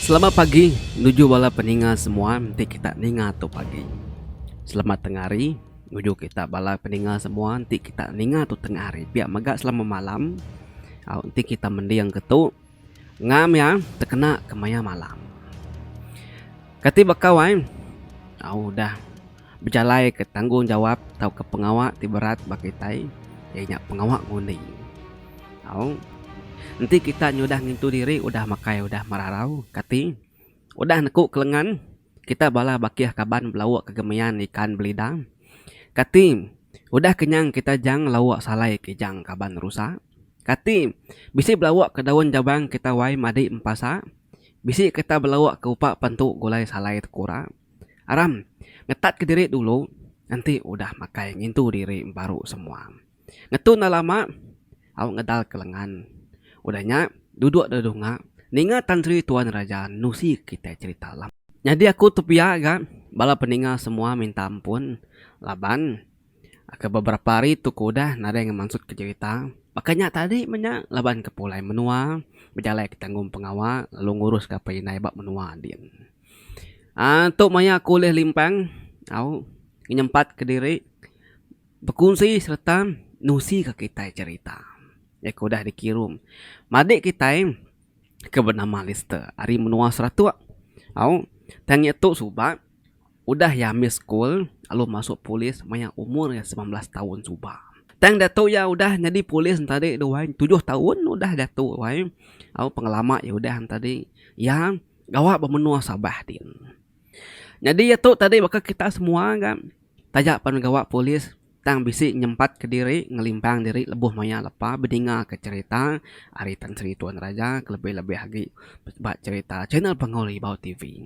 Selamat pagi, nuju bala peninga semua, nanti kita ninga tu pagi. Selamat tengah hari, nuju kita bala peninga semua, nanti kita ninga tu tengah hari. Biar magak selama malam, nanti kita mendiang ketu, ngam ya, terkena kemaya malam. Kati bakawai, udah berjalai ke tanggung jawab, tau ke pengawak, ti berat bagi tai, ya pengawak ngundi. Nanti kita nyudah ngintu diri, udah makai, udah mararau, kati, udah nekuk kelengan, kita bala bakiah kaban belawak kegemian ikan belidang. Kati, udah kenyang kita jang lawak salai ke jang kaban rusak. Kati, bisi belawak ke daun jabang kita wai madi empasa. Bisi kita belawak ke upak pentuk gulai salai tekura. Aram, ngetat ke diri dulu, nanti udah makai ngintu diri baru semua. Ngetu na lama, ngedal kelengan. Udahnya duduk dedunga, ninga Tan Sri Tuan Raja nusi kita cerita lam. Jadi aku tupia kan, bala peninga semua minta ampun, laban ke beberapa hari tu kuda nada yang maksud ke cerita. Makanya tadi banyak laban ke pulai menua, berjalan ke tanggung pengawal, lalu ngurus ke penai bak menua din. Tu maya aku leh limpang, nyempat ke diri, berkunci serta nusi ke kita cerita. Ya kuda dikirim. Madik kita ke bernama Lister. Hari menua seratu. Tanya tu subak. Udah ya miss school. Lalu masuk polis. Maya umur ya 19 tahun subak. Tang datuk ya udah jadi polis tadi 7 tahun udah datuk wai. Pengalaman ya udah tadi. Ya gawak bermenua sabah din. Jadi ya tu tadi bakal kita semua kan. Tajak pan gawak polis. Tang bisik nyempat ke diri, ngelimpang diri lebuh maya lepa bedinga ke cerita Ari Tan Sri Tuan Raja lebih-lebih lagi buat cerita channel Pengoli Bau TV.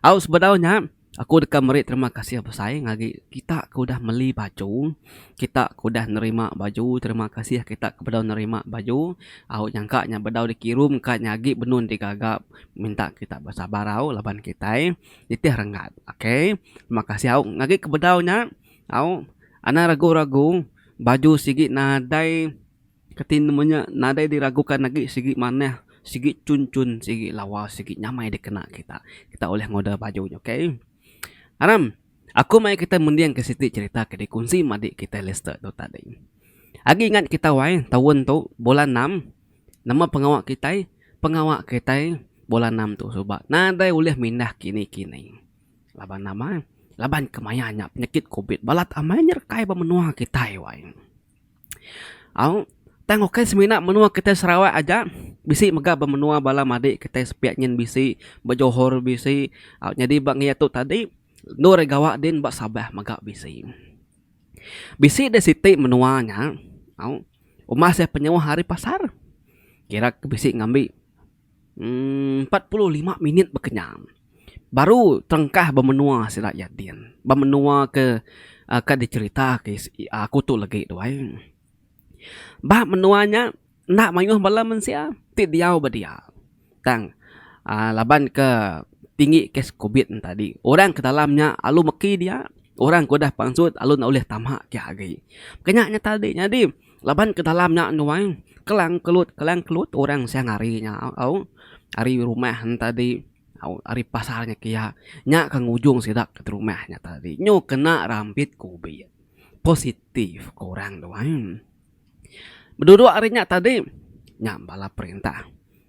Sebenarnya aku dekat merit terima kasih bersaing lagi kita udah beli baju, kita udah nerima baju, terima kasih kita kepada nerima baju. Nyangka nya bedau dikirim ka nyagi benun digagap minta kita bersabar laban kita ditih rengat. Oke. Terima kasih ngagi kebedaunya. Ana ragu-ragu baju sigi nadai ketin namanya nadai diragukan lagi sigi mana sigi cun-cun sigi lawa sigi nyamai dikena kita oleh ngoda bajunya. Oke. Aram aku mai kita mendiang ke siti cerita ke dikunci madik kita Lester tu tadi. Agi ingat kita wai tahun tu bulan 6 nama pengawak kita bulan 6 tu sobat nadai oleh mindah kini laban nama laban kemayanya penyakit COVID balat amanya kai menua kita wai. Tengok kan semina menua kita Sarawak aja bisi mega menua bala madik kita sepiak nyen bisi berjohor bisi jadi bang ya tu tadi nur gawak din bak sabah mega bisi de siti menuanya umah saya penyewa hari pasar kira bisi ngambil 45 minit berkenyang baru tengkah bermenua si rakyat din. Bermenua ke dicerita ke aku tu lagi tu ai. Bah menuanya nak mayuh bala mensia ti diau badia. Tang laban ke tinggi kes COVID tadi. Orang ke dalamnya alu meki dia, orang ko dah pangsut alu nak oleh tamak ke agi. Kenyaknya tadi jadi laban ke dalamnya nuai kelang kelut orang siang harinya hari rumah tadi ari pasarnya kia nya kang ujung sidak ke rumahnya tadi nyo kena rampit COVID positif korang doang berdua harinya tadi nya bala perintah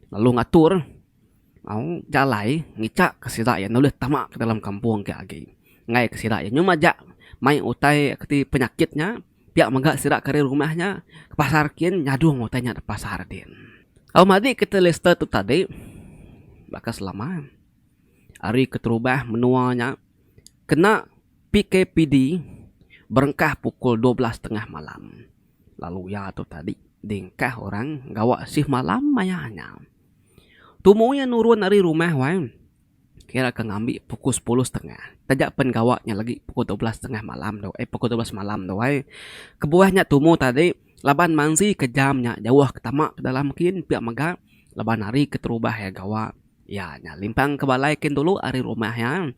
lalu ngatur jalai ngicak ke sidak ya nulis tamak ke dalam kampung ke agi ngai ke sidak ya nyo majak mai utai keti penyakitnya pihak megak sidak ke rumahnya ke pasar kian nyadung utainya ke pasar din madi kita Lester tu tadi bakal selama hari keterubah menuanya kena PKPD berengkah pukul 12.30 malam. Lalu ya tu tadi dingkah orang gawak sih malam mayanya. Tumunya nurun dari rumah wang. Kira ke ngambil pukul 10.30. Tajak pen gawaknya lagi pukul 12.30 malam do. Pukul 12 malam do wai. Kebuahnya tumu tadi laban mangsi kejamnya jauh ke tamak ke dalam kin pihak mega laban hari keterubah ya gawak. Ya, limpang ke balai kin dulu ari rumahnya.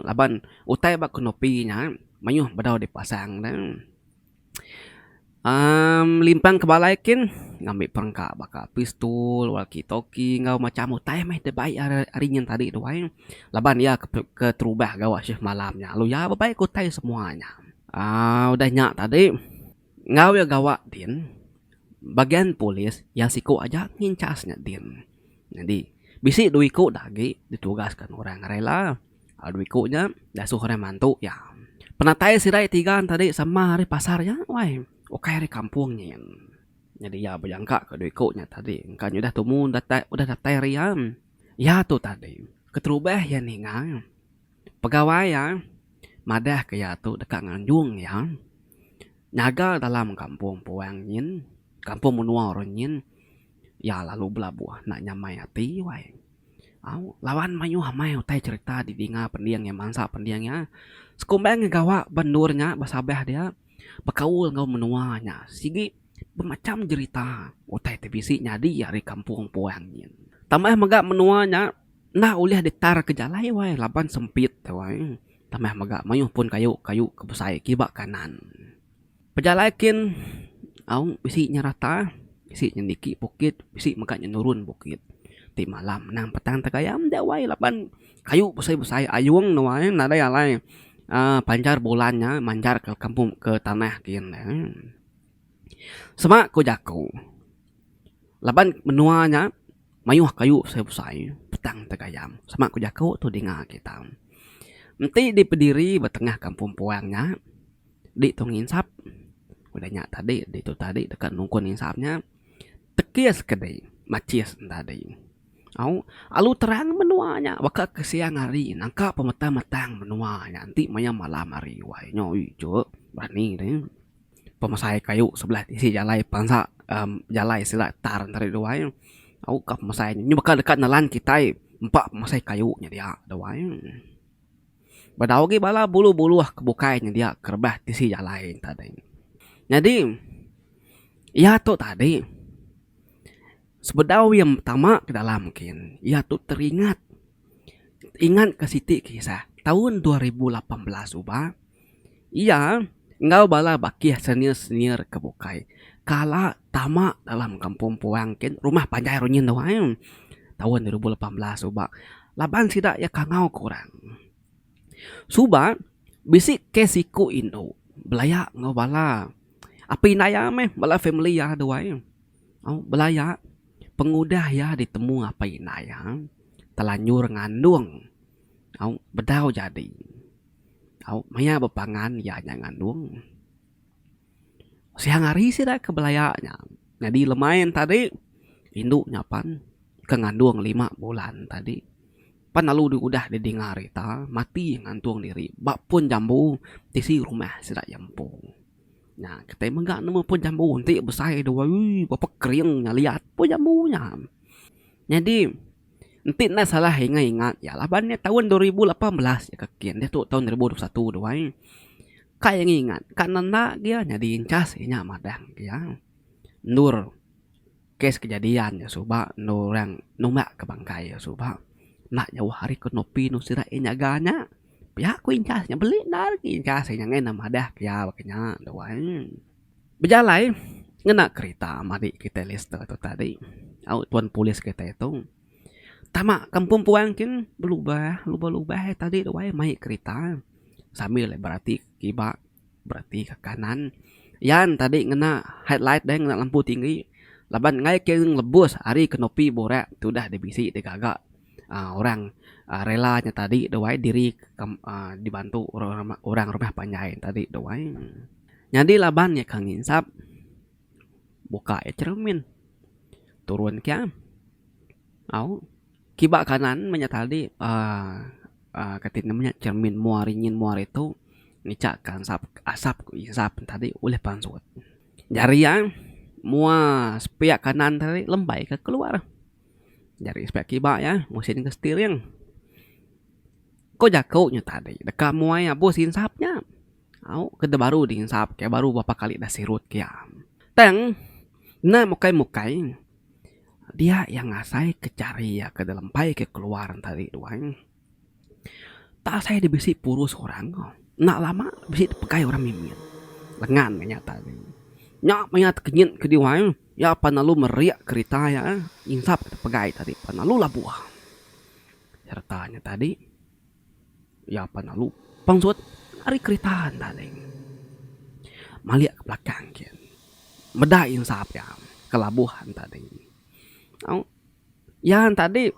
Laban utai bak konopinya, mayuh badau dipasang dan limpang ke balai kin ngambil perangkat bakal pistol, walkie-talkie, ngau macam utai meh baik arinyan tadi doang. Laban ya ke terubah gawa syih malamnya. Lu ya baik utai semuanya. Udah nyak tadi. Ngau ya gawa din. Bagian polis yang siku aja ngincasnya din. Jadi bisi duiku dagi ditugaskan orang rela. Duikunya dah suruh orang mantu ya. Penatai sirai tigaan tadi sama hari pasarnya. Wah, oke hari kampungnya. Jadi ya bayangka ke duikunya tadi. Kan udah temu udah datai riam. Ya tuh tadi. Keterubah ya nih ngang. Pegawai ya. Madah ke ya tuh dekat nganjung ya. Nyaga dalam kampung puangin. Kampung menua oronyin. Ya lalu belabuah nak nyamai hati wai. Lawan mayu hamai utai cerita di dinga pendiang yang mangsa pendiangnya. Sekumbang gawa bandurnya basabeh dia. Bakaul ngau menuanya. Sigi bermacam cerita. Utai tebisi nyadi dari kampung puangin. Tambah megak menuanya. Nah uliah ditar ke jalai wai. Laban sempit wai. Tambah megak mayu pun kayu kebesai kibak kanan. Pejalaikin. Bisi nyarata. Bisi nyendiki bukit. Bisi megaknya nurun bukit. Ti malam nang petang tagayam dawai lapan kayu besai ayung nawai nada alai pancar bulannya mancar ke kampung ke tanah kian semak ko jaku lapan menuanya mayuh kayu besai petang tagayam semak ko jaku tu dengar kita nanti di pediri betengah kampung puangnya di tong insap udah nyak tadi di itu tadi dekat nungkun insapnya tekis kedai macis tadi alu terang menuanya baka ke siang hari nangka pemetang menuanya nanti maya malam hari wai nyoi cuk berani deh pemasai kayu sebelah isi jalai pangsa jalai sila tar dari doai kap pemasai nyu bakal dekat nalan kita empat pemasai kayunya dia doai badau ge bala bulu-bulu kebukainya dia kerbah isi jalai tadi jadi ya tuh tadi sebedau yang pertama ke dalam mungkin ia tuh ingat ke siti kisah tahun 2018 ubah ia ngau bala bakih senior kebukai kala tamak dalam kampung puangkin rumah panjai runyin doang tahun 2018 ubah laban sidak ya kangau kurang suba bisik ke siku indo belaya ngau bala api naya meh bala family ya doang belaya pengudah ya ditemu apa inaya telanjur ngandung bedau jadi maya bepangan ya ngandung siang hari sih dah kebelayanya jadi lumayan tadi induk nyapan ke ngandung 5 bulan tadi pan lalu udah didengar kita mati ngantung diri bak pun jambu tisi rumah sudah jampung. Nah, kita enggak nemu pun jambu nanti besar dua, bapak kering lihat pun jambunya. Jadi nanti nak salah ingat ya labannya tahun 2018 ya kekian dia tuh tahun 2021 doang. Kayak ingat karena dia jadi incas nya madang ya. Nur kes kejadian ya suba nurang numak ke bangkai ya suba. Nak jauh hari ke nopi nu sira nyaganya. Ya aku incasnya beli nar incasnya ngena madah ya wakenya doang. Bejalai ngena kereta mari kita list itu tadi. Tuan polis kita itu. Tama kampung puangkin berubah tadi doang mai kereta. Sambil berarti kibak berarti ke kanan. Yan tadi ngena headlight dan ngena lampu tinggi. Laban ngai keng lebus hari kenopi borak tu dah dibisi digagak orang relanya tadi doai diri dibantu orang rumah panjai tadi doai. Jadi laban ya kang insap buka cermin turun kia kibak kanan menyatadi ketin namanya cermin muaringin muar itu ngicakkan asap insap tadi oleh pansut jari yang mua spiak kanan tadi lembai ke keluar jari spiak kibak ya mesin ke steering kok jakaunya tadi dekat muai bos insapnya kede baru diinsap kayak baru beberapa kali dah sirut kia teng nah mukai dia yang ngasai kecari ya ke dalam pai ke keluaran tadi doang tak saya dibisi purus orang nak lama bisi dipakai orang mimin lengan tadi Nya mayat kenyit ke diwai. Ya panalu meriak kerita ya. Insap pegai tadi panalu labuah. Sertanya tadi. Ya panalu pangsut hari keritaan tadi. Maliak ke belakang kian. Meda insap ya. Kelabuhan tadi. Ya tadi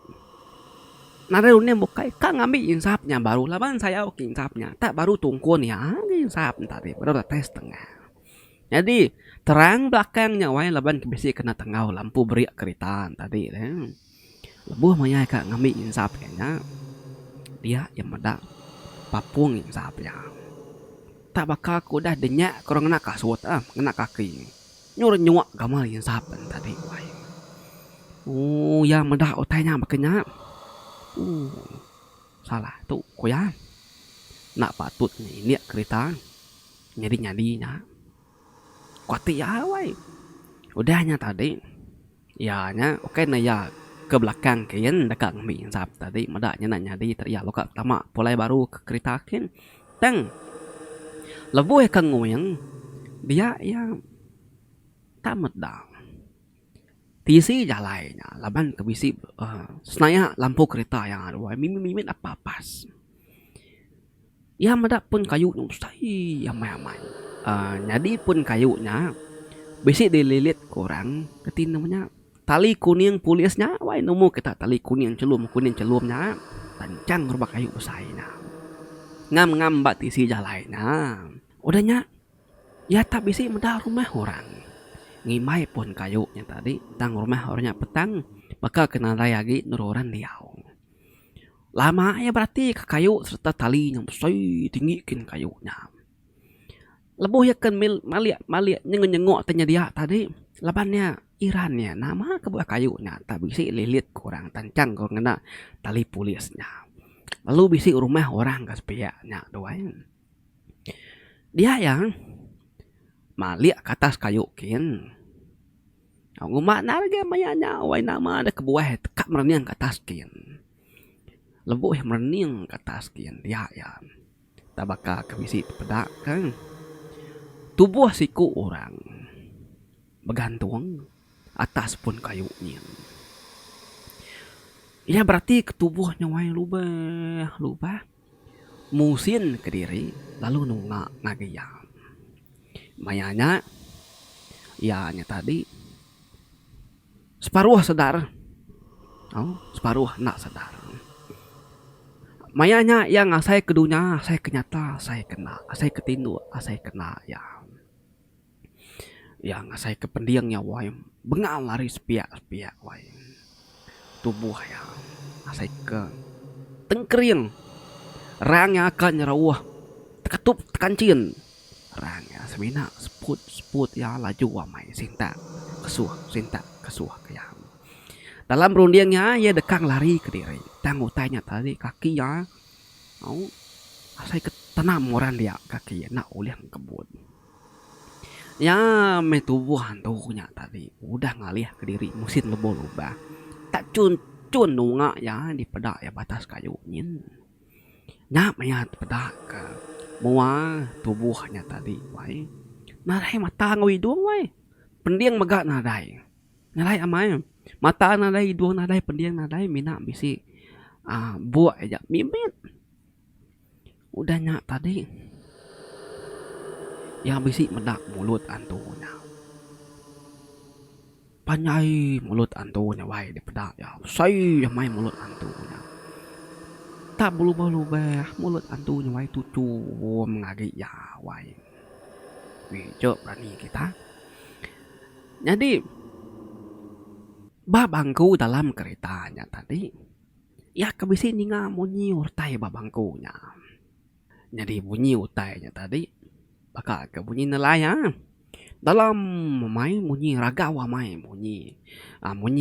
Nareunya bukai kan ngambil insapnya baru laban saya oke insapnya tak baru tungkun ya insap tadi baru tes tengah. Jadi terang belakangnya wae laban kebisi kena tengah lampu beriak keritaan tadi lebuh maya kak ngambil insap kayaknya dia yang meda papung insapnya tak bakal kudah denyak kurang kena kasut kena kaki nyuruh nyuak gamal insap tadi wae. Ya meda otainya makanya salah tuh kuya nak patut ini kereta nyadi-nyadinya kuati ya wai udahnya tadi ya nya oke nah ya ke belakang kian dekat ngambil insap tadi medaknya nak nyadi ya lo kak tama mulai baru ke kereta kian teng lebu ya kang nguyang dia ya tamat dah tisi jalannya laban kebisi senaya lampu kereta yang ada mimin apa pas ya medak pun kayu nyusai amai jadi pun kayunya besi dililit kurang ketin namanya tali kuning pulisnya wai nemu kita tali kuning celumnya tancang rubah kayu usainya ngam mbak tisi jalannya udahnya ya tak bisi medak rumah orang ngimai pun kayunya tadi tang rumah orangnya petang bakal kena lagi nururan diau lama ya berarti ke kayu serta tali yang besar tinggikin kayunya lebuh ya kan maliak nyengok tanya dia tadi labannya irannya nama kebuah kayunya tak bisi lilit kurang tancang kalau kena tali pulisnya lalu bisi rumah orang kesepiaknya doain dia yang maliak ke atas kayu kin ngumak narga mayanya wai nama ada kebuah tekak mereniang ke atas kian lebuh mereniang ke atas kian dia ya tabaka kebisi pedak kan tubuh siku orang bergantung atas pun kayunya ya berarti ketubuhnya wai lubah musin ke diri lalu nunggak ngagiyam mayanya ya nya tadi separuh sadar separuh nak sadar mayanya yang saya kedunya saya kenyata saya ketindu saya kena ya yang saya kependiangnya wai bengal lari sepiak wai tubuh ya saya ke tengkering rangnya akan nyerawah teketup tekancin rangnya semina seput ya laju amai sinta kesuah kayak dalam rundingnya ya dekang lari ke diri tangguh tanya tadi kaki ya saya ketanam orang dia kaki nak oleh kebun ya metubuhan tuhunya tadi udah ngalih ke diri musim lubah tak cun nunga ya di pedak ya batas kayu nyin nyap mayat pedak ke mua tubuhnya tadi wai narai mata ngawi doang wai pendiang megak nadai narai amai mata nadai doang nadai pendiang nadai mina bisi buat aja mimit udah nyak tadi yang bisi medak mulut antunya panyai mulut antunya wai di pedak ya say main mulut antunya tak berubah mulut antunya wai tucu ngagi ya wai cok berani kita jadi babangku dalam keretanya tadi ya kebisi ninga bunyi urtai babangkunya jadi bunyi urtainya tadi bakal ke bunyi nelayan dalam main bunyi ragawa main bunyi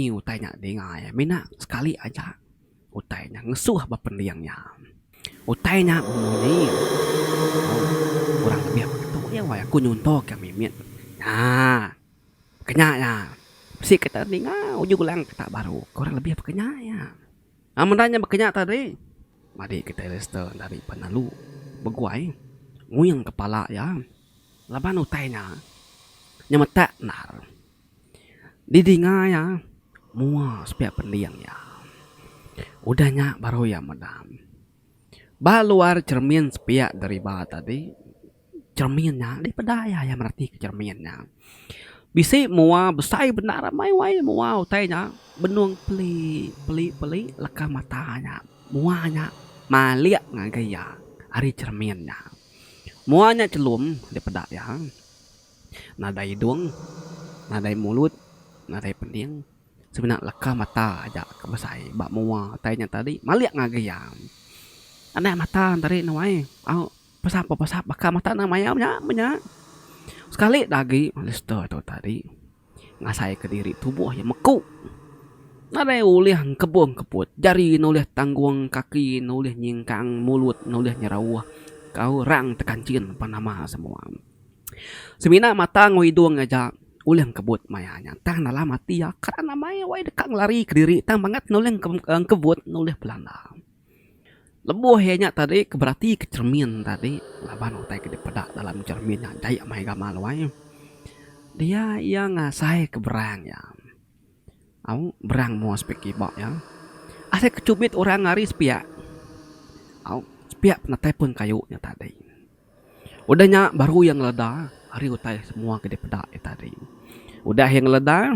urtainya dengar ya mina sekali aja urtainya ngesuh bapendiangnya urtainya bunyi kurang lebih begitu ya wah aku nyuntok ya mimit nah kenyanya si kita dengar ujung ulang kita baru kurang lebih kenyanya menanya berkenyak tadi mari kita lister dari penalu beguai nguyang kepala ya laban utainya Nyamata nar. Didinga ya. Mua spiak pendiang ya. Udahnya baru ya madam. Baluar cermin spiak dari bawah tadi. Cerminnya di pedaya ya merati ke cerminnya. Bisi mua besai benar mai wai mua utainya. Benung peli leka matanya. Muanya maliak ngagaya. Hari cerminnya. Muanya celum di pedaya. Nadai hidung, nadai mulut, nadai pending. Sebenarnya leka mata aja kebesai. Bak mua utainya tadi maliak ngagaya. Anak mata tadi nawai. Au pesap baka mata namanya punya. Sekali lagi lister itu tadi ngasai ke diri tubuh yang meku. Nadai ulih kebut jari nulih tanggung kaki nulih nyingkang mulut nulih nyerawah kau rang tekancin panama semua. Semina mata ngoidung aja ulih kebut mayanya tang nala mati ya karena maya wai dekang lari ke diri tang banget nulih kebut nulih belanda. Lebuh hanya tadi keberati ke cermin tadi laban utai ke pedak dalam cerminnya jaya mai gamal wai. Dia yang ngasai ke berang ya. Au berang mau spek ibak ya. Ase kecubit orang ngari spiak. Au spiak penatai pun kayunya tadi. Udahnya baru yang leda hari utai semua ke pedak tadi. Udah yang leda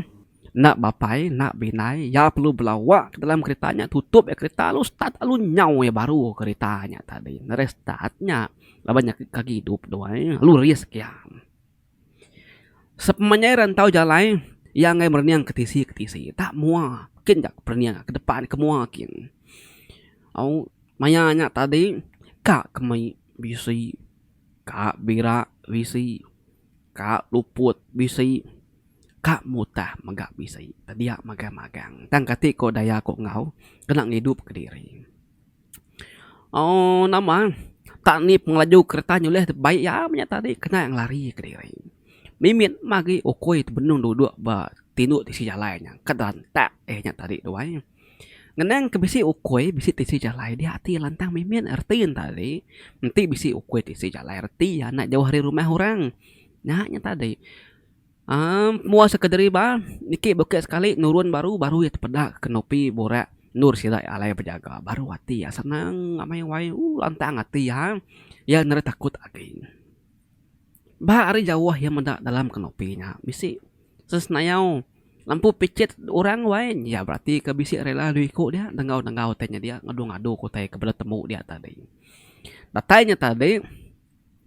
nak bapai, nak binai, ya perlu belawak dalam keretanya tutup ya kereta lu start lu nyau ya baru keretanya tadi. Restartnya lah banyak kaki hidup doang, lu risk ya. Sepemanya rantau jalan yang ngai berniang ketisi tak mua kin jak berniang ke depan ke mua kin. Au mayanya tadi kak kemai bisi, kak bira bisi, kak luput bisi. Kak mutah magak bisay. Tadiya magang-magang. Tang kati ko daya ko ngau. Kenang hidup ke diri. Oh nama. Tak ni pengelaju kereta nyuleh baik ya punya tadi. Kena yang lari ke diri. Mimin magi okoi itu benung duduk ba tinuk di si jalannya. Kedan tak nya tadi doai. Ngenang ke bisi okoi bisi di si jalan dia hati lantang mimin ertiin tadi. Nanti bisi okoi di si jalan erti ya nak jauh hari rumah orang. Nya tadi. Mua sekedari ba niki bukit sekali nurun baru ya tepedak kenopi borak nur silai alai penjaga baru hati ya senang amai wai lantang hati ya nere takut lagi ba hari jauh yang mendak dalam kenopinya bisi sesnayau lampu picit orang wai ya berarti ke bisi rela duiku dia dengau tanya dia ngadu ku tai kebelah temu dia tadi datanya tadi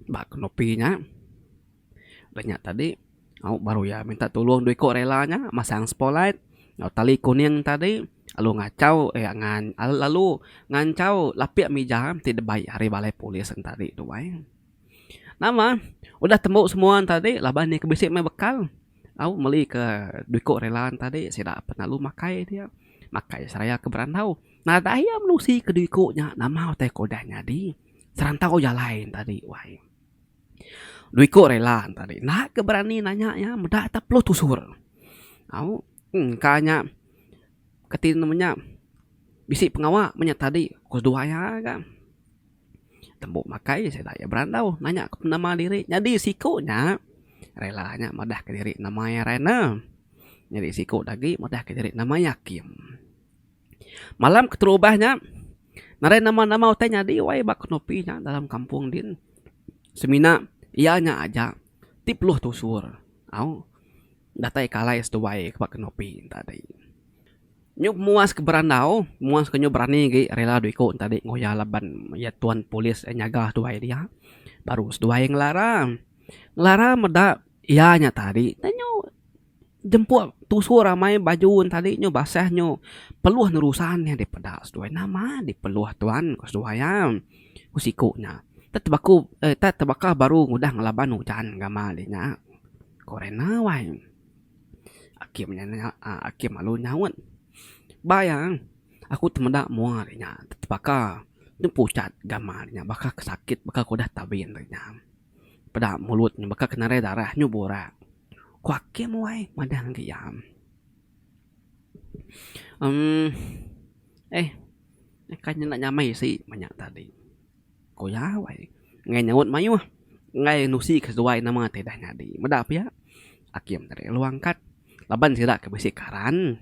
ba kenopinya banyak tadi. Baru ya minta tolong duit kok relanya masang spotlight tali kuning tadi lalu lalu ngancau lapiak meja tidak baik hari balai polis tadi itu baik nama udah temu semua tadi laban ni kebisik mai bekal au meli ke duit kok relaan tadi saya dapat lalu makai dia makai saya ke berantau nah daya menusi ke duit koknya nama teh kodanya di serantau jalan tadi wai Duiko relan tadi. Nah keberani nanya ya, mudah tak perlu tusur. Au, kanya ketin namanya bisi pengawal menyat tadi kos dua ya kan. Tembok makai saya daya berandau nanya ke nama diri. Jadi sikonya relanya mudah ke diri namanya Rena. Jadi siko lagi mudah ke diri namanya Kim. Malam keterubahnya nare nama-nama utanya di wai bak nopinya dalam kampung din. Semina ianya aja tipluh tusur au datai kalai seduai kebak kenopi tadi nyuk muas ke berandau muas ke berani ge rela duiko tadi ngoya laban ya tuan polis nyaga duai dia baru seduai ngelarang meda ianya tadi tanyo jemput tusur ramai baju tadi nyo basah nyo peluh nerusannya di pedas seduai nama di peluh tuan kos duayam kusikunya tebaka baru ngudah ngelaban hujan gama linya korena wai akimnya akim malu nyawan bayang aku temenda muar linya tebaka pucat gama linya baka kesakit baka kudah tabin linya pada mulutnya baka kenare darah nyubura kuakim wai madang giam kayaknya nak nyamai sih banyak tadi koya wai ngai nyawut mayu ngai nusi kesuai nama teh dah nyadi medap ya Akim tadi lu angkat laban sira ke besi karan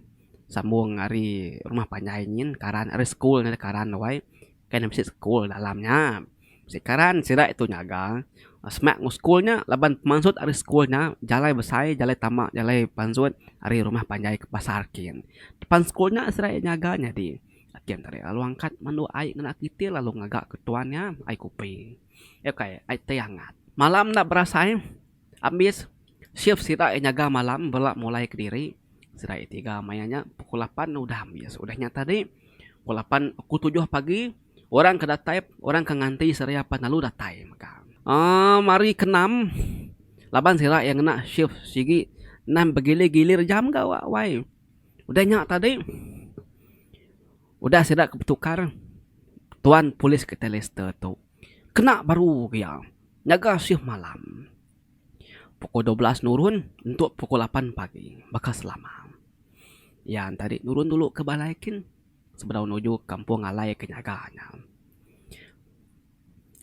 sambung hari rumah panjainin karan hari school nanti karan wai kan besi school dalamnya besi karan sira itu nyaga semak schoolnya laban maksud hari schoolnya jalai besai jalai tamak jalai pansut hari rumah panjai ke pasar kin depan schoolnya sira nyaganya di Akim tadi lalu angkat mandu ai ngena kitil lalu ngagak ketuannya ai kuping ya kayak ai teh hangat malam nak berasa habis shift sira nyaga malam belak mulai ke diri sira tiga mayanya pukul 8 udah habis udahnya tadi pukul 8 pukul 7 pagi orang ke datai orang ke nganti sira apa lalu datai maka mari ke 6 laban sira yang kena shift sigi 6 begilir-gilir jam gawa wai udahnya tadi udah sira ketukar tuan polis ke Telester tu kena baru ya nyaga shift malam pukul 12 nurun untuk pukul 8 pagi bakal selama ya tadi nurun dulu ke balaikin sebelum menuju kampung alai kenyaganya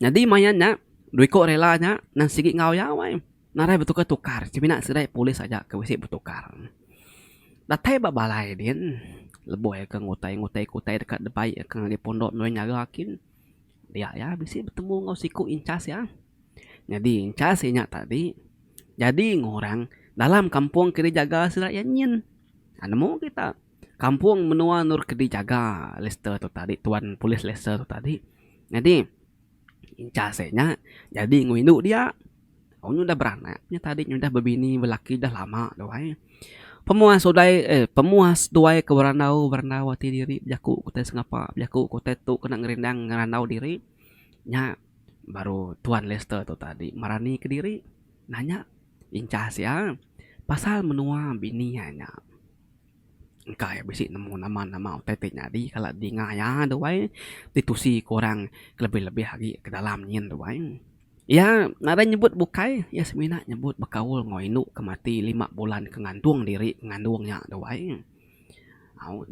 jadi mayanya duiko relanya nang sigi ngau ya wai narai bertukar-tukar cimina sedai polis aja ke wisi bertukar datai babalai din leboy ke ngutai dekat depai ke di pondok noy nyagakin dia ya bisi bertemu ngau siku incas ya jadi incas nya tadi jadi ngorang dalam kampung kiri jaga sila nyin anemu kita kampung menua nur kiri jaga Lester tu tadi tuan polis Lester tu tadi jadi incasenya jadi nguindu dia udah beranaknya tadi udah berbini belaki dah lama doai pemuas doai ke beranau ti diri jaku kute sengapa jaku kute tu kena ngerindang ngeranau diri nya baru tuan Lester tu tadi marani ke diri nanya incas ya pasal menua binianya engkai bisi nemu nama tetenya di kalau di ngaya doai ditusi korang lebih-lebih lagi ke dalam nyin doai ya nada nyebut bukai ya semina nyebut bakaul ngoinu kemati 5 bulan kengantung diri ngandungnya doai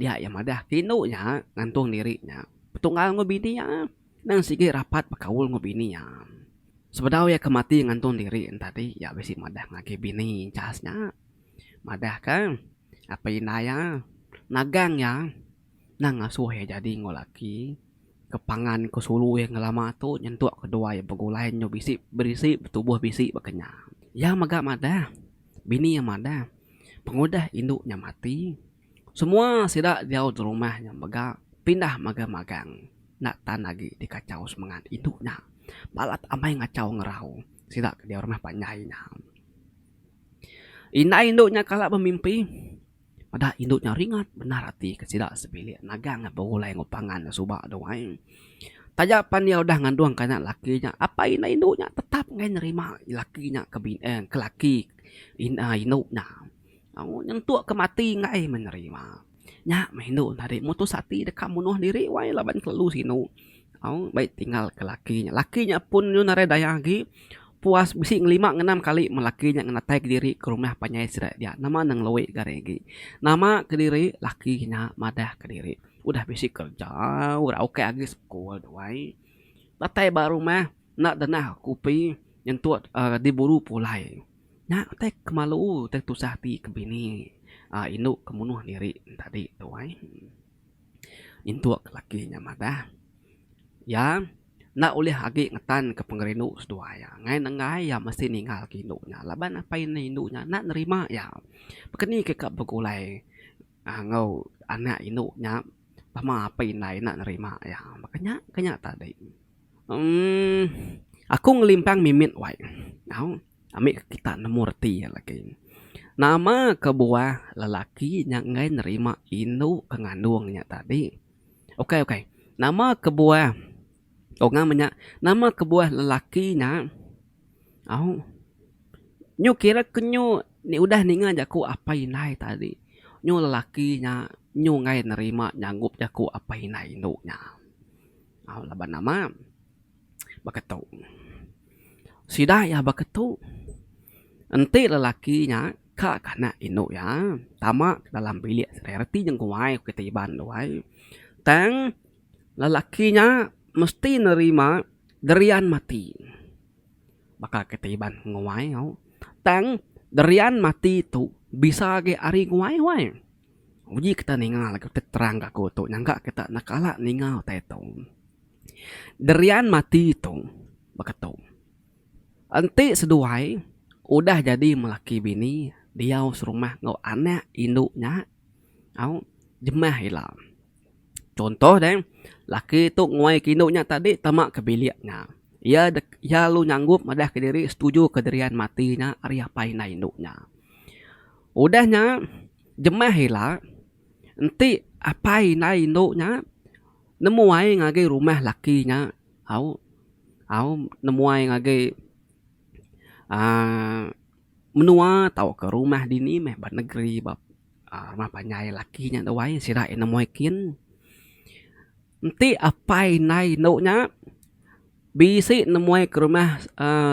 dia ya madah kinunya ngantung dirinya petunggal ngobininya nang sige rapat bakaul ngobininya sebenarnya ya kemati ngantung diri tadi ya besi madah ngake bini casnya madah kan apa inaya nagang ya nang asuh ya jadi ngolaki kepangan ke sulu yang lama tu nyentuk kedua ya begulai nyo bisi berisi tubuh bisi bekenya ya maga madah bini yang madah pengudah induknya mati semua sidak jauh di rumahnya maga pindah magang nak tan lagi dikacau semangat induknya balat amai ngacau ngerau sidak dia rumah panjainya ina induknya kalak bermimpi pada induknya ringat benar hati kesidak sebilik nagang berulai ngopangan subak doai tajapan dia udah nganduang kanya lakinya apa ina induknya tetap ngai nerima lakinya ke laki ina induknya yang tua kemati ngai menerima nya induk tadi mutus hati dekat munuh diri wai laban kelu sinu baik tinggal ke lakinya pun yun nare dayagi puas bisi 5-6 kali melakinya ngenatai ke diri ke rumah panyai sira dia nama nang lowe garegi nama ke diri lakinya madah ke diri udah bisi kerja udah oke agi sekolah doai tatai baru mah nak denah kupi yang tuat diburu pulai nak teh kemalu teh tusah ti ke bini induk kemunuh diri tadi doai intuak lakinya madah ya nak oleh agi ngetan ke pengerinu sedua ya ngai ya mesti ninggal kinuknya laban apa ini induknya nak nerima ya bekeni ke begulai ngau anak induknya pama apa ini nak nerima ya makanya kanya tadi aku ngelimpang mimit wai amik kita nemu reti lagi nama kebuah lelaki yang ngai nerima induk kengandungnya tadi oke nama kebuah namanya nama kebuah lelakinya nyu kira kenyu ni udah ninga jaku apa inai tadi nyu lelakinya nyu ngai nerima nyanggup jaku apa inai induknya laban nama baketu sida ya baketu enti lelakinya ka kana induk ya tama dalam bilik serti jeung kuai ketiban doai tang lelakinya mesti nerima derian mati bakal ketiban nguai tang Derian mati tu bisa ge ari nguai wai. Uji kita ningal kita terang aku tu nyangka kita nakala ningal teto. Derian mati tu begitu. Enti seduai udah jadi melaki bini dia serumah ngau anak induknya au jemah hilang. Contoh deh, laki tu nguai kinuknya tadi tamak kebiliaknya. Ya lu nyanggup madah ke diri setuju kederian matinya ari apa ina induknya. Udahnya jemah hilang. Enti apa ina induknya nemu ai ngage rumah lakinya. Au nemu ai ngage menua tau ke rumah dini meh ban negeri bab rumah panyai lakinya dawai sirai nemu kin. Enti apa nai noknya bisi nemuai ke rumah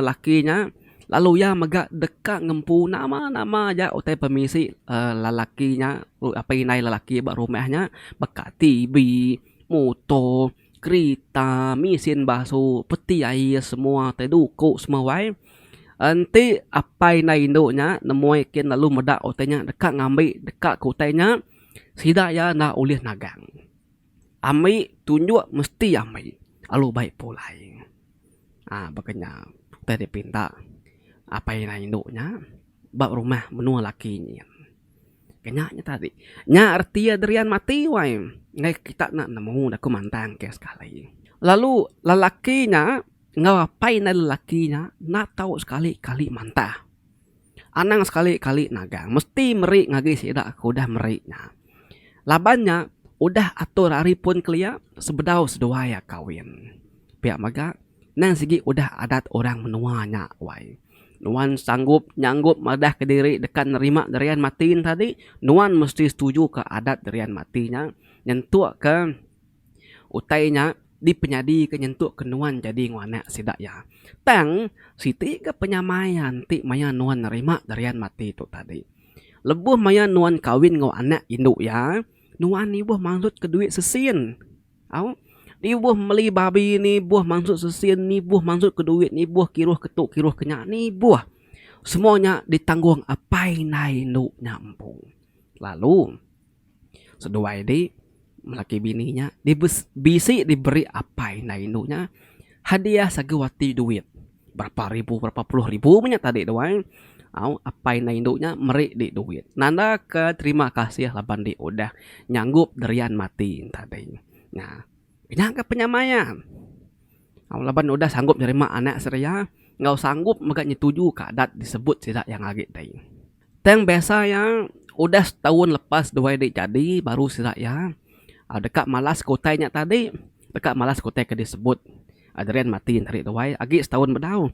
lakinya lalu ya megak dekat ngempu nama aja utai permisi lalakinya apa nai lalaki bak rumahnya bekat TV, motor, kereta, mesin basuh, peti air semua teduku semua wai. Enti apa nai noknya nemuai kin lalu medak utainya dekat ngambil dekat ke utainya sidak ya nak ulih nagang. Amai tunjuk mesti amai. Alu baik pulai. Makanya tadi pinta apa yang induknya bab rumah menua lakinya. Kenyaknya tadi. Nya artinya derian mati wai. Ngai kita nak nemu aku mantang ke sekali. Lalu lelakinya ngapain lelakinya nak tahu sekali-kali mantah. Anang sekali-kali nagang. Mesti merik ngagi sidak aku dah meriknya. Labannya udah atur hari pun kelia sebedau sedua ya kawin. Pihak maga nang segi udah adat orang menuanya wai. Nuan sanggup nyanggup madah ke diri dekat nerima derian matiin tadi. Nuan mesti setuju ke adat derian matinya. Nyentuk ke utainya di penyadi ke nyentuk ke nuan jadi nguanak sidak ya. Tang siti ke penyamayan ti maya nuan nerima derian mati itu tadi. Lebuh maya nuan kawin ngau anak induk ya. Nuan ni buah maksud ke duit sesin. Ni buah meli babi ni buah maksud sesin ni buah maksud ke duit ni buah kiruh ketuk kiruh kenyak ni buah. Semuanya ditanggung apai nai nuk nyampung. Lalu seduai di melaki bininya bisi diberi apai nai nuknya hadiah sagawati duit. Berapa ribu berapa puluh ribu banyak tadi doang. Apa yang induknya merik di duit. Nanda ke terima kasih laban di udah nyanggup derian mati tadi. Nah, nyangka penyamayan. Laban udah sanggup nerima anak seria, ngau sanggup megak nyetuju ke adat disebut tidak yang lagi tadi. Teng biasa yang udah setahun lepas dua dik jadi baru sidak ya. Dekat malas kotanya tadi, dekat malas kota ke disebut derian mati tadi doai agi setahun bedau.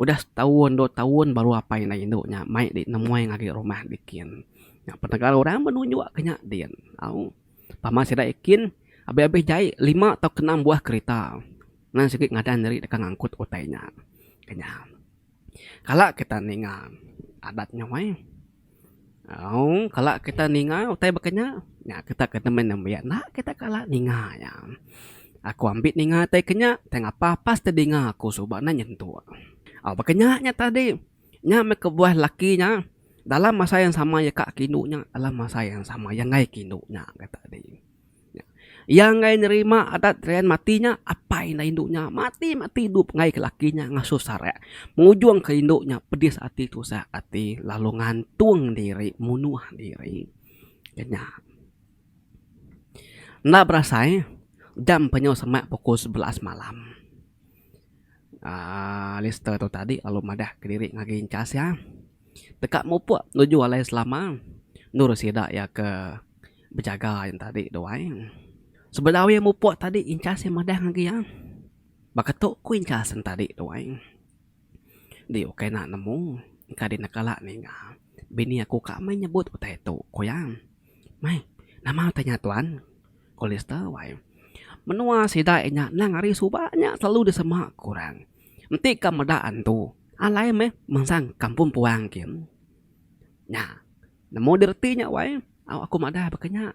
Udah setahun 2 tahun baru apa yang induknya mai di nemuai ngagi rumah dikin. Yang penegak orang menunjuk kenyak din. Pama sida ikin abe-abe jai 5 atau 6 buah kereta. Nan sikit ngadan dari dekat ngangkut utainya. Kenya. Kala kita ningal adatnya wai. Kala kita ningal utai bekenya, ya kita ketemu namanya. Nah, kita kala ningal ya. Aku ambil ningal tai kenya, teng apa pas tedinga aku subana nyentuh. Bekenyaknya tadi. Nya me kebuah lakinya. Dalam masa yang sama ya kak kinuknya. Dalam masa yang sama yang ngai kinuknya. Kata tadi. Yang ngai nerima adat derian matinya. Apa yang induknya. Mati hidup ngai ke lakinya. Ngasuh sarek. Mengujung ke induknya. Pedis hati tusah hati. Lalu ngantung diri. Munuh diri. Kenyak. Nggak berasai. Jam penyo semak pukul 11 malam. Lister tu tadi lalu madah ke diri ngagi incas ya. Dekat mupuk nuju alai selama nur sidak ya ke berjaga yang tadi doai. Sebedawi mupuk tadi incas yang madah ngagi ya. Bakatuk ku incas yang tadi doai. Di oke nak nemu kadi nakala ni nga. Bini aku kak mai nyebut utai tu ko yang. Mai, nama tanya tuan. Ko lister wai. Menua sidak nya nang hari subanya selalu disemak kurang. Nanti kemadaan tu alai meh mangsang kampung puang kin. Nah, nemu dertinya wai. Aku madah bekenya.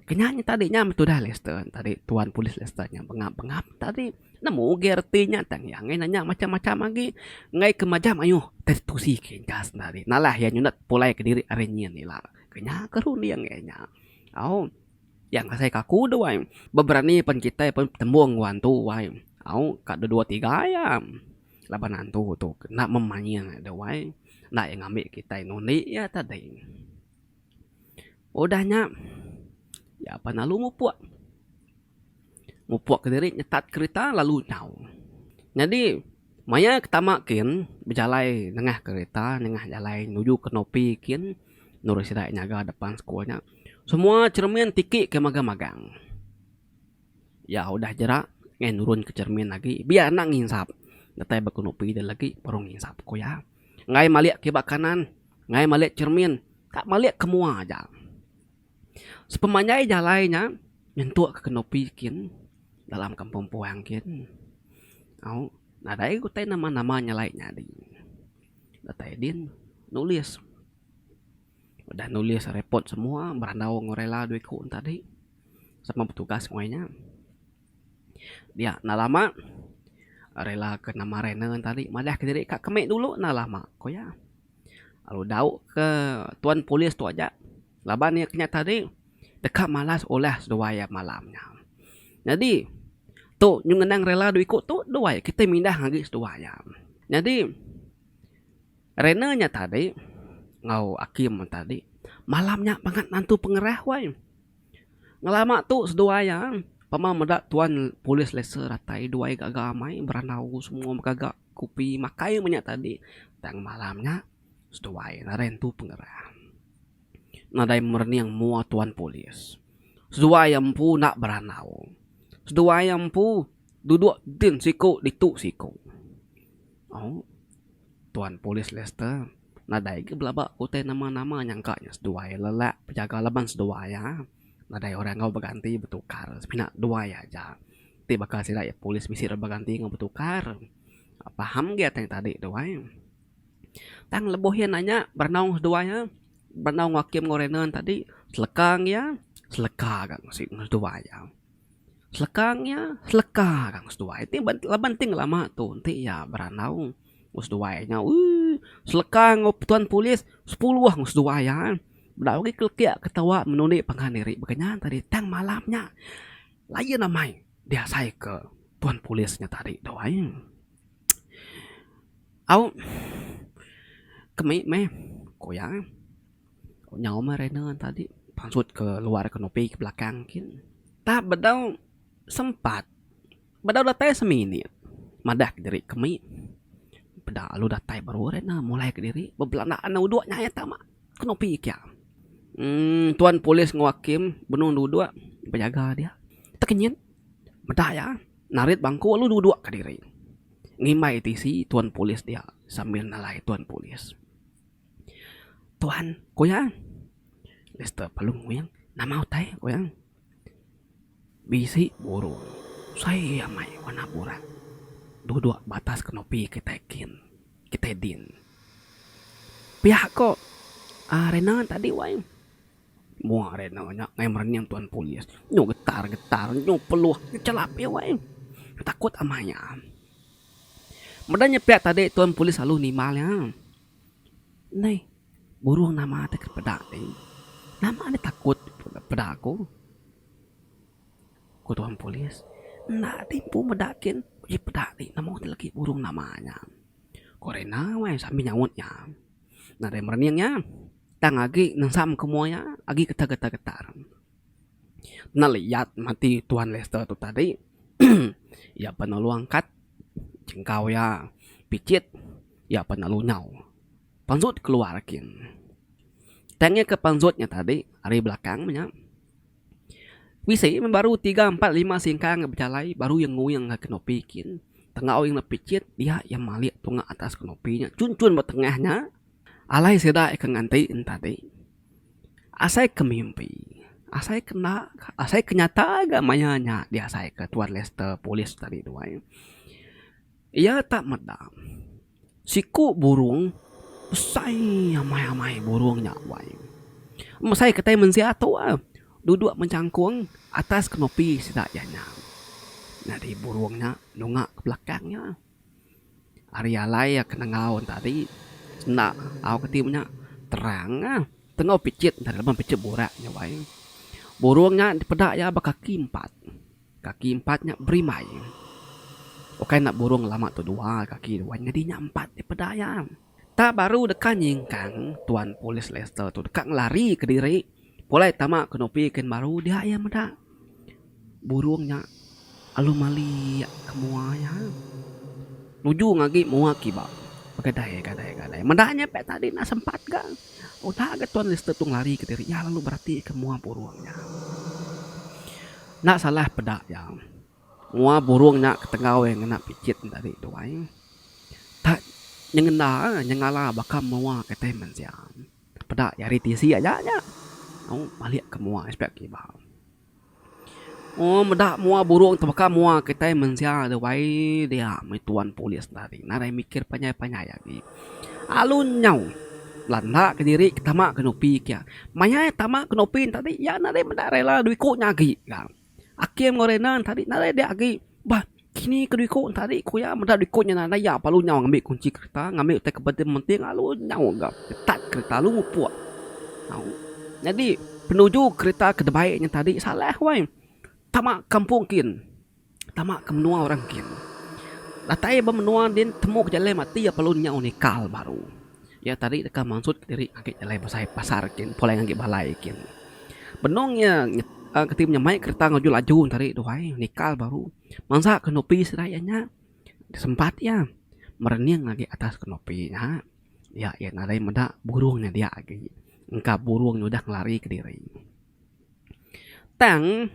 Kenyanya tadinya itu dah Lester tadi tuan polis Lesternya bengap-bengap tadi nemu gertinya tang yang ngai nanya macam-macam lagi ngai ke majam ayo tertusi kenjas tadi nalah ya nyunat pulai ke diri arenyen ni lah kenya kerun yang ngainya au yang saya kaku doai beberani pen kita pen tembung wantu wai au kak dua tiga ya labanan tu nak memanya doai nak yang ambil kita noni ya tadi udahnya ya apa lalu mupuak ke diri nyetat kereta lalu nyau jadi maya ketamakin berjalai nengah kereta nengah jalai menuju ke Nopi kin nurut sidak nyaga depan sekolahnya semua cermin tiki ke magang-magang ya udah jerak ngai nurun ke cermin lagi biar nak nginsap datai baku Nopi dan lagi baru nginsap ko ya ngai maliak ke bak kanan ngai maliak cermin tak maliak kemua aja sepemanyai jalainya nyentuh ke Nopi kin dalam kampung puang kin au nah dai ku teh nama-namanya lainnya di datai din nulis udah nulis repot semua berandau ngorela duit ku tadi sama petugas semuanya dia nah lama rela ke nama Renen tadi madah ke diri kak kemek dulu nah lama ko ya lalu dau ke tuan polis tu aja laban ya kenya tadi dekat malas olah sedaya malamnya jadi tu yung ngenang rela du ikut tu doai kita mindah lagi sedaya jadi renanya tadi ngau akim tadi malamnya banget nantu pengerah wai ngelama tu sedaya pama medak tuan polis Leser ratai duai gagak amai beranau semua gagak kupi makai banyak tadi tang malamnya sedaya naren tu pengerah nadai merniang mua tuan polis sedua pu nak beranau sedua pu duduk din siku ditu siku oh tuan polis Lester nadai ke belaba kote nama-nama nyangkanya sedua lelak penjaga laban sedua ya nadai orang ngau berganti bertukar sepina dua ya aja ti bakal sila ya polis misi berganti ngau bertukar paham ge tang tadi dua tang lebohian nanya berenang sedua ya berenang ngakim ngorenan tadi selekang ya seleka kang si sedua ya selekangnya seleka kang sedua itu banting lama tu nanti ya berenang sedua nya selekang tuan polis 10 sedua ya bedak lagi kelek ketawa menuni penghaniri beganya tadi tang malamnya lain namai dia saya ke tuan polisnya tadi doain au kemi me koyang nyau Renan tadi pangsut ke luar ke Nopi ke belakang kin tak bedau sempat bedau datai seminit madah ke diri kemi bedak lu datai baru Renan mulai ke diri bebelanaan uduk nyaya tama ke Nopi kya tuan polis ngakim benung duduk penjaga dia tekenyin bedak ya narit bangku lu duduk ke diri ngimai tisi tuan polis dia sambil nalai tuan polis tuan koyang Lester pelung koyang nama utai koyang bisi burung saya mai warna burak duduk batas ke Nopi kita kin kita din pihak kok Renan tadi wai mua Renan nya ngai mereniang tuan polis nyu getar nyu peluh celap ya wai takut amanya medanya pihak tadi tuan polis selalu nimalnya nih burung nama teh pedak nih nama ada takut pedak aku tuan polis nak timpu medakin pedak nih nama lagi burung namanya korena weh sambil nyawutnya nah dari mereniangnya tang agi nangsam kemuanya agi getar nah lihat mati tuan Lester tu tadi ya penalu angkat jengkau ya picit ya penalu nyau pansut keluarkin tangnya ke pansutnya tadi hari belakangnya wisi baru 3, 4, 5 singkang berjalai baru yang nguyang ke Nopi kin tengah yang picit dia yang malik tengah atas ke Nopinya cun bertengahnya alai seda ke nganti tadi asai ke mimpi asai kenyata agak mayanya dia asai ke tuan Lester polis tadi dua ia tak medam siku burung besai amai burungnya wai mesai ketai mensia tua duduk mencangkung atas kanopi sedayanya. Jadi burungnya nunggak ke belakangnya. Ari alai ya kenangawan tadi. Nak, aku ketimnya terang. Tengah picit dari dalam picit boraknya wae. Burungnya dipedak ya berkaki 4. Kaki 4-nya berimai. Oke nak burung lama tu 2 kaki 2 jadinya 4 dipedak ya. Tak baru dekat nyingkang Tuan Polis Lester tu dekat lari ke diri. Mulai tamak kenopi ken baru dia ya medak. Burungnya alumali kemuanya. Luju ngagi mua kiba. Gadai. Mendaknya pek tadi nak sempat ga. Udah agak Tuan Lester tu lari ke diri. Ya lalu berarti kemua burungnya. Nak salah pedak ya. Mua burungnya ketengau yang nak picit tadi tu ai. Tak nyengala bakam mua kete mensiam. Pedak ya ritisi aja nya. Balik ke mua aspek kiba. Medak mua burung terbakar mua kita mensia the way dia mai Tuan Polis tadi. Narai mikir panyai-panyai lagi. Alun nyau. Landa ke diri tamak kenopi kia. Manyai tamak kenopi tadi ya narai medak rela duiko nyagi. Akim ngorenan tadi narai dia agi. Bah, kini ke duiko tadi ku ya medak duiko nya narai ya palu nyau ngambil kunci kereta, ngambil teh kepenting penting alun nyau gap. Tat kereta lu puak. Jadi penuju kereta ke debaiknya tadi salah wai. Tamak kampung kin. Tamak ke menua orang kin. Latai menua din temu ke jalan mati ya pelunnya unikal baru. Ya tadi dekat maksud diri ngakit jalan pasar kin. Pola ngakit balai kin. Benongnya ketimnya mai kereta ngaju laju tadi doai unikal baru. Mangsa kenopi serayanya. Sempat ya. Merening lagi atas kenopinya. Ya nadai medak burungnya dia lagi. Engkau burungnya udah ngelari ke diri. Tang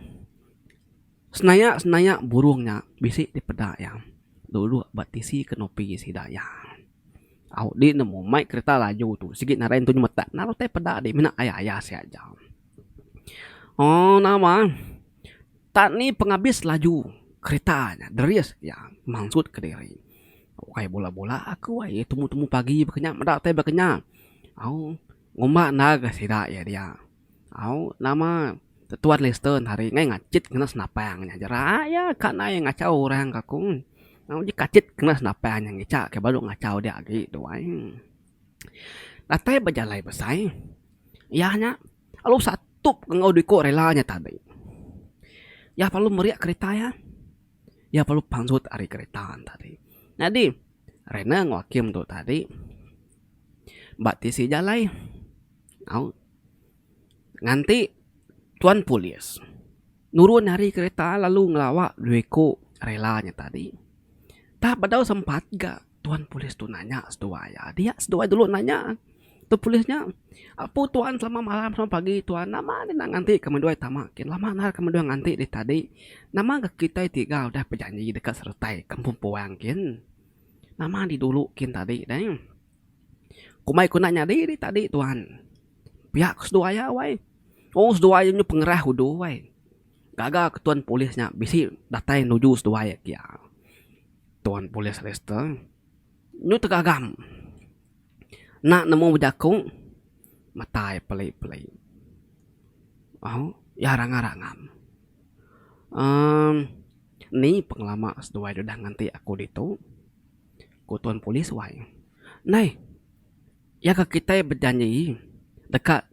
Senaya burungnya bisik di pedak ya. Dulu batisi kenopi si daya. Au di nemu mai kereta laju tu. Sikit narain tu nyemetak. Naruh teh pedak di mina ayah-ayah si aja. Nama. Tak ni penghabis laju keretanya. Deris ya. Maksud ke diri. Kayak bola-bola aku ay. Temu-temu pagi berkenyak. Medak teh berkenyak. Au ngomak naga si daya dia. Au nama Tuan Lester hari ngay ngacit kena senapangnya jera ya karena yang ngacau orang kakung. Nah jadi kacit kena senapangnya ngecak ke baru ngacau dia gitu ay. Latai berjalai besai. Ya nya lalu satu ngau diko relanya tadi. Ya perlu meriak kereta ya. Ya perlu pangsut hari kereta tadi. Jadi Rena ngakim tu tadi. Mbak tisi jalai. Au nganti Tuan Polis nurun hari kereta lalu ngelawak duiko relanya tadi. Tak padahal sempat gak Tuan Polis tu nanya sedua ya. Dia sedua dulu nanya. Tu polisnya, apa tuan selama malam sama pagi tuan nama ni nak nganti kami dua tamakin. Lama nak kami dua nganti di tadi. Nama kita tiga udah berjanji dekat sertai kampung Puang kin. Nama di dulu kin tadi deh. Kumai ku nanya di tadi tuan. Pihak sedua ya wai. Sedua nyu pengerah hudu wai. Gagal ke Tuan Polisnya bisi datai nuju sedua ya kia. Tuan Polis Lester nyu tegagam. Nak nemu berjakung matai pelai-pelai. Ya rangam. Ni pengelama sedua udah nganti aku ditu. Ku Tuan Polis wai. Nai. Ya ke kita berjanji dekat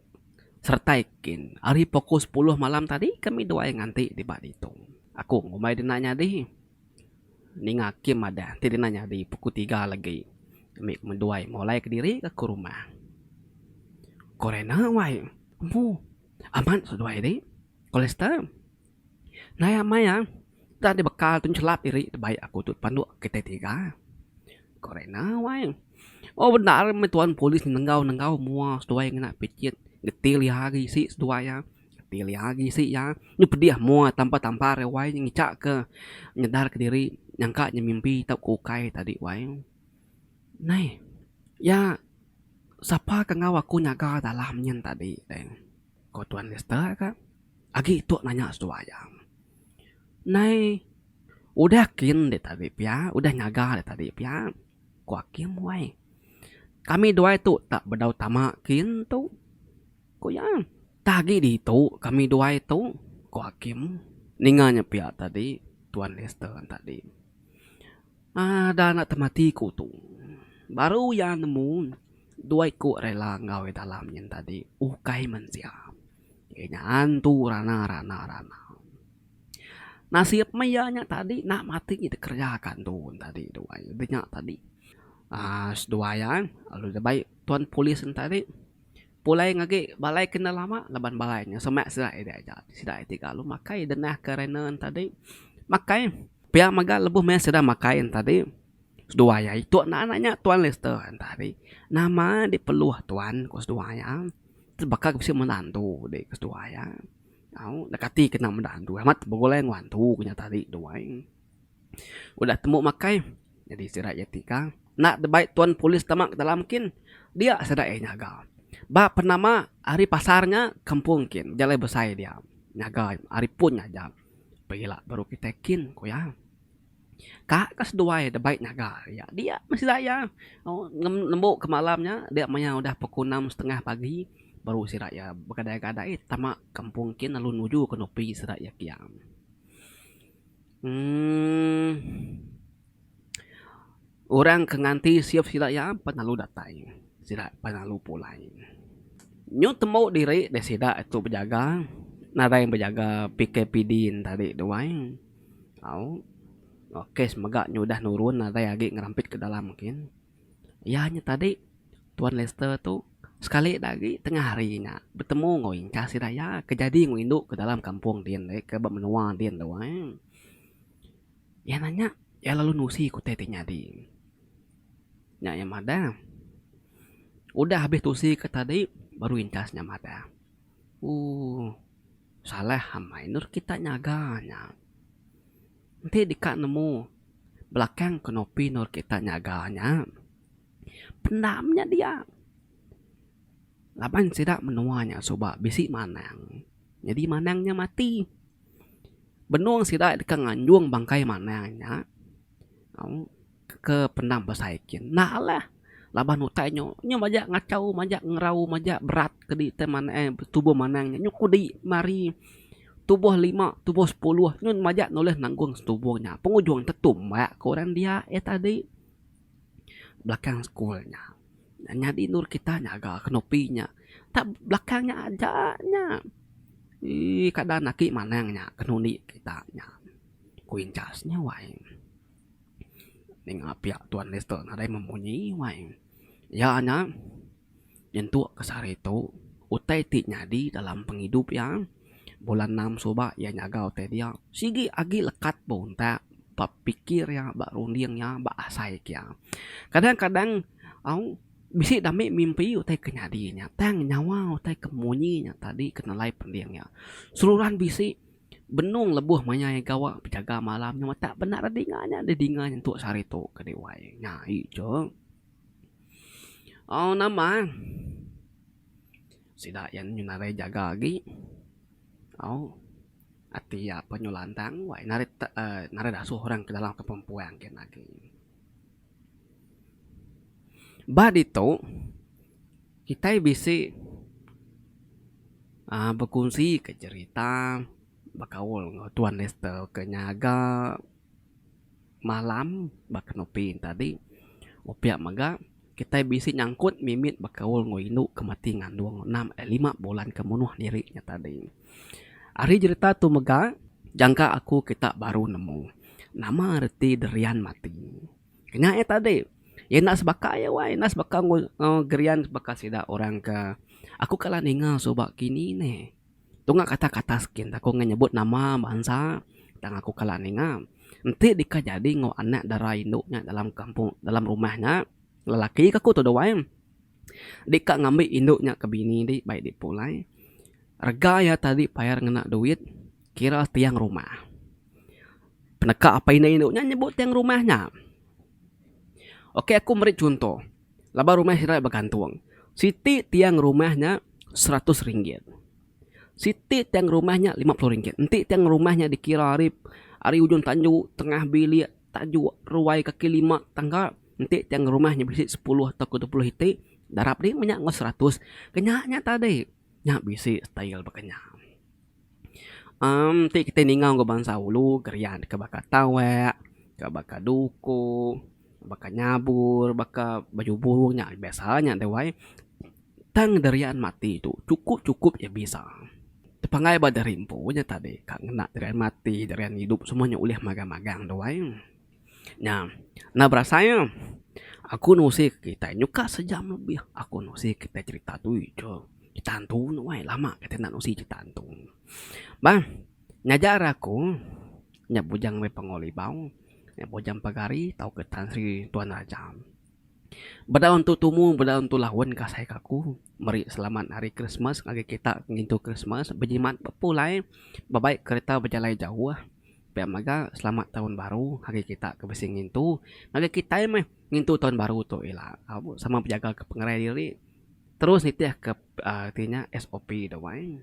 sertai kin. Hari pukul 10 malam tadi kami dua yang nganti di bak itu. Aku ngomai dia nanya di. Ni ngakim ada. Tidak nanya di pukul 3 lagi. Kami menduai mulai ke diri ke rumah. Korena wai. Aman seduai di. Kolester. Naya maya. Tadi bekal tu celap diri. Baik aku tu pandu kita 3. Korena wai. Benar Tuan Polis nenggau mua seduai yang nak picit. Getil lagi si sedua ya. Getil lagi si ya. Ini pedih mua tanpa rewai ngicak ke nyedar ke diri nyangka mimpi tak kukai tadi wai. Nai. Ya siapa kengau aku nyaga dalamnya tadi deh. Kau Tuan Lester kan? Agi itu nanya sedua ya. Nai. Udah kin deh tadi pia, udah nyaga deh tadi pia. Ku akim wai. Kami dua itu tak berdau tamak kin tu. Ko ya. Tagi di itu kami dua itu ko hakim ninganya pihak tadi Tuan Lester tadi. Ada anak tematiku tuh. Baru yang nemu dua ikut rela ngawe dalamnya tadi. Ukai mensiap. Kayaknya antu rana. Nasib mayanya tadi nak mati itu kerjakan tuh tadi dua. Banyak tadi. Dua yang lalu baik tuan polis tadi. Pulai ngagi balai kena lama laban balainya semak sudah ide aja. Sudah itu kalau makai denah kerenan tadi. Makai pihak maga lebuh mes sudah makain tadi. Dua ya itu anak-anaknya tuan Lester tadi. Nama dipeluh tuan kos dua ya. Bakal bisa menantu deh kos dua ya. Dekati kena menantu amat boleh ngantu punya tadi dua. Udah temu makai. Jadi sirat etika. Nak baik tuan polis tamak dalam kin dia sudah nyaga. Ba penama hari pasarnya kampung kin jalai besai dia nyaga hari pun aja pergilah baru kita kin ko ya kak kas dua ya baik nyaga ya dia masih saya nembuk ke malamnya dia maya udah pukul 6:30 pagi baru si raya berkadai-kadai tamak kampung kin lalu nuju ke nopi si raya kiam orang ke nganti siap si raya penalu datai si raya penalu pulai nyu temu diri desida itu berjaga nada yang berjaga PKPD tadi doang. Oke semoga nyu udah nurun nada lagi ngerampit ke dalam mungkin. Ya hanya tadi Tuan Lester tuh sekali lagi tengah harinya bertemu ngoin kasih raya kejadi nginduk ke dalam kampung dia ke menua dia doang. Ya nanya ya lalu nusi ku tetinya di. Ya yang ada. Udah habis tusi ke tadi baru incasnya mata. Salah hamai nur kita nyaganya. Nanti dikak nemu belakang kenopi nur kita nyaganya. Pendamnya dia. Laban sidak menuanya soba bisik manang. Jadi manangnya mati. Benuang sidak dikak nganjuang bangkai manangnya. Ke pendam besaikin. Nah lah. Laban utainya nya majak ngacau majak ngerau majak berat ke di teman tubuh manangnya nyu kudi mari tubuh 5 tubuh 10 nyun majak noleh nanggung tubuhnya pengujung tetum ya koran dia tadi belakang sekolahnya nyadi nur kita nyaga kenopinya tak belakangnya aja nya kadang naki manangnya kenuni kita nya kuincasnya wae ning pihak Tuan Lester ada yang memunyi wae ya nya nyentuh kesar itu utai ti nyadi dalam penghidup ya bulan 6 soba ya nyaga utai dia sigi agi lekat bonta bak pikir ya bak runding ya bak asai ya kadang-kadang bisi dami mimpi utai kenyadinya tang nyawa utai kemunyinya tadi kenalai pendiangnya seluruhan bisi benung lebuh manya gawa penjaga malamnya tak benar dinganya untuk sarito kedewai nya ijo nama sida yan nyunare jaga lagi ati ya penyulantang wae nare dasuh orang ke dalam kepempuan ken lagi badito kita bisi berkongsi ke cerita bakaul Tuan Lester kenyaga malam baknopin tadi opiak maga kita bisa nyangkut mimit bakaul ngoinu kemati ngandung 5 bulan kemunuh dirinya tadi. Hari cerita tu mega jangka aku kita baru nemu nama arti derian mati. Kena tadi ya nas baka ya wae nas baka gerian baka sida orang ke aku kala ningal soba kini ne. Tunga kata-kata skin aku nyebut nama bangsa tang aku kala ningal. Nanti dika jadi ngo anak darah induknya dalam kampung dalam rumahnya lelaki kaku tu doang dika ngambil induknya ke bini di baik dipulai rega ya tadi bayar ngena duit kira tiang rumah peneka apa ini induknya nyebut tiang rumahnya oke aku beri contoh laba rumah sira bergantung Siti tiang rumahnya 100 ringgit Siti tiang rumahnya 50 ringgit nanti tiang rumahnya dikira hari ujung tanju tengah bilik taju ruai kaki 5 tangga nanti tiang rumahnya bisa 10 atau 20 hiti darap dia banyak 100 kenyaknya tadi Nya bisi style bakanya. Ti kita ningau ke bangsa ulu gerian ke baka tawek, ke baka duku, baka nyabur, baka baju burungnya biasanya deh wai. Tang derian mati itu cukup ya bisa. Tepangai pada rimpunya tadi kak ngena derian mati, derian hidup semuanya ulih magang-magang doang. Nah berasanya aku nusik kita nyuka sejam lebih. Aku nusik kita cerita tuh itu. Citantung wai lama kita nak nusik citantung. Bang, nyajar aku nyabujang me pangolibau, nyabujang pagari tau ke Tan Sri Tuan Raja. Badaon tu tumu, badaon tu lawan kasai kaku. Mari selamat hari Christmas, ngagi kita ngintu Christmas, bejimat pepulai, babaik kereta berjalan jauh. Pia maga selamat tahun baru, hari kita kebesing ngintu. Ngagi kita meh ngintu tahun baru tu ilah. Kamu sama penjaga ke pengerai diri. Terus nitih ke artinya SOP doang.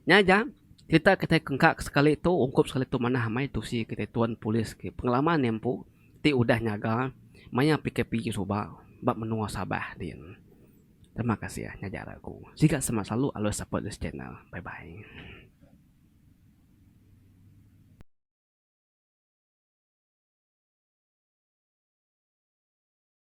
Nyaja kita kengkak sekali itu ungkup sekali itu mana hamai tu si kita tuan polis ke pengalaman yang pu ti udah nyaga maya PKP coba bab menunggu sabah din. Terima kasih ya nyajar aku. Jika sama selalu always support this channel. Bye bye.